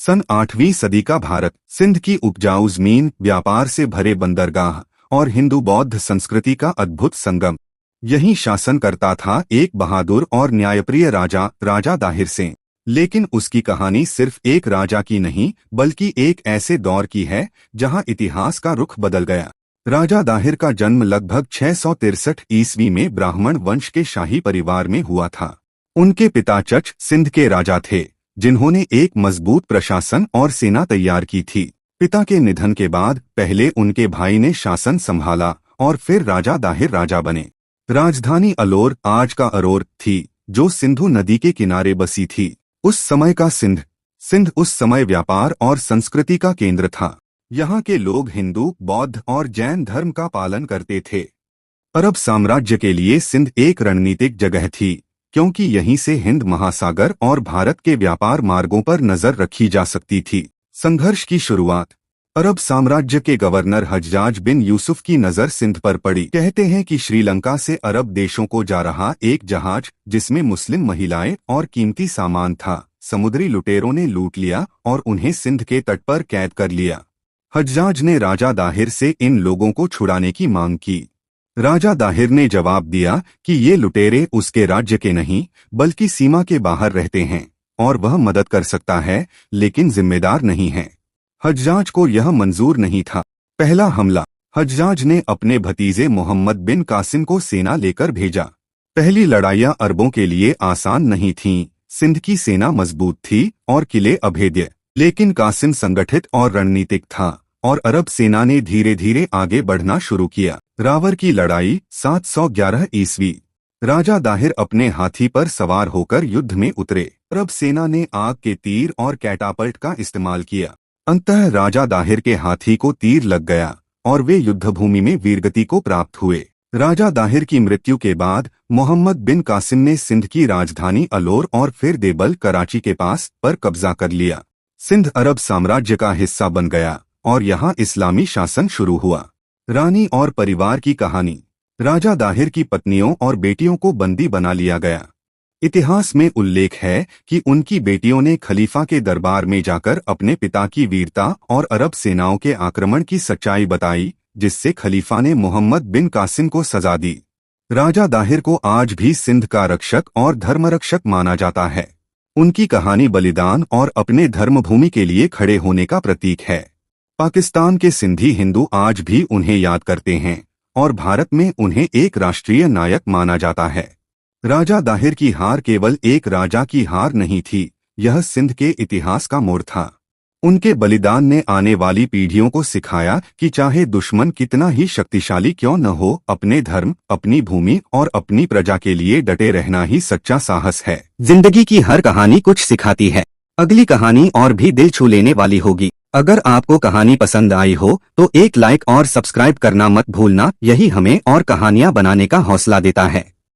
सन 8वीं सदी का भारत, सिंध की उपजाऊ जमीन, व्यापार से भरे बंदरगाह और हिंदू बौद्ध संस्कृति का अद्भुत संगम। यहीं शासन करता था एक बहादुर और न्यायप्रिय राजा, राजा दाहिर सिंह। लेकिन उसकी कहानी सिर्फ एक राजा की नहीं, बल्कि एक ऐसे दौर की है जहां इतिहास का रुख बदल गया। राजा दाहिर का जन्म लगभग 663 ईस्वी में ब्राह्मण वंश के शाही परिवार में हुआ था। उनके पिता चच सिंध के राजा थे, जिन्होंने एक मजबूत प्रशासन और सेना तैयार की थी। पिता के निधन के बाद पहले उनके भाई ने शासन संभाला और फिर राजा दाहिर राजा बने। राजधानी अलोर, आज का अरोर, थी, जो सिंधु नदी के किनारे बसी थी। उस समय का सिंध उस समय व्यापार और संस्कृति का केंद्र था। यहाँ के लोग हिंदू, बौद्ध और जैन धर्म का पालन करते थे। अरब साम्राज्य के लिए सिंध एक रणनीतिक जगह थी, क्योंकि यहीं से हिंद महासागर और भारत के व्यापार मार्गों पर नजर रखी जा सकती थी। संघर्ष की शुरुआत। अरब साम्राज्य के गवर्नर हज्जाज बिन यूसुफ की नजर सिंध पर पड़ी। कहते हैं कि श्रीलंका से अरब देशों को जा रहा एक जहाज, जिसमें मुस्लिम महिलाएं और कीमती सामान था, समुद्री लुटेरों ने लूट लिया और उन्हें सिंध के तट पर कैद कर लिया। हज्जाज ने राजा दाहिर से इन लोगों को छुड़ाने की मांग की। राजा दाहिर ने जवाब दिया कि ये लुटेरे उसके राज्य के नहीं, बल्कि सीमा के बाहर रहते हैं और वह मदद कर सकता है, लेकिन जिम्मेदार नहीं है। हज्जाज को यह मंजूर नहीं था। पहला हमला। हज्जाज ने अपने भतीजे मोहम्मद बिन कासिम को सेना लेकर भेजा। पहली लड़ाइयां अरबों के लिए आसान नहीं थीं। सिंध की सेना मजबूत थी और किले अभेद्य, लेकिन कासिम संगठित और रणनीतिक था और अरब सेना ने धीरे धीरे आगे बढ़ना शुरू किया। रावर की लड़ाई, 711 ईस्वी। राजा दाहिर अपने हाथी पर सवार होकर युद्ध में उतरे। अरब सेना ने आग के तीर और कैटापल्ट का इस्तेमाल किया। अंततः राजा दाहिर के हाथी को तीर लग गया और वे युद्धभूमि में वीरगति को प्राप्त हुए। राजा दाहिर की मृत्यु के बाद मोहम्मद बिन कासिम ने सिंध की राजधानी अलोर और फिर देबल, कराची के पास पर कब्जा कर लिया। सिंध अरब साम्राज्य का हिस्सा बन गया और यहाँ इस्लामी शासन शुरू हुआ। रानी और परिवार की कहानी। राजा दाहिर की पत्नियों और बेटियों को बंदी बना लिया गया। इतिहास में उल्लेख है कि उनकी बेटियों ने खलीफा के दरबार में जाकर अपने पिता की वीरता और अरब सेनाओं के आक्रमण की सच्चाई बताई, जिससे खलीफा ने मोहम्मद बिन कासिम को सजा दी। राजा दाहिर को आज भी सिंध का रक्षक और धर्मरक्षक माना जाता है। उनकी कहानी बलिदान और अपने धर्मभूमि के लिए खड़े होने का प्रतीक है। पाकिस्तान के सिंधी हिंदू आज भी उन्हें याद करते हैं और भारत में उन्हें एक राष्ट्रीय नायक माना जाता है। राजा दाहिर की हार केवल एक राजा की हार नहीं थी, यह सिंध के इतिहास का मोड़ था। उनके बलिदान ने आने वाली पीढ़ियों को सिखाया कि चाहे दुश्मन कितना ही शक्तिशाली क्यों न हो, अपने धर्म, अपनी भूमि और अपनी प्रजा के लिए डटे रहना ही सच्चा साहस है। जिंदगी की हर कहानी कुछ सिखाती है। अगली कहानी और भी दिल छू लेने वाली होगी। अगर आपको कहानी पसंद आई हो तो एक लाइक और सब्सक्राइब करना मत भूलना, यही हमें और कहानियां बनाने का हौसला देता है।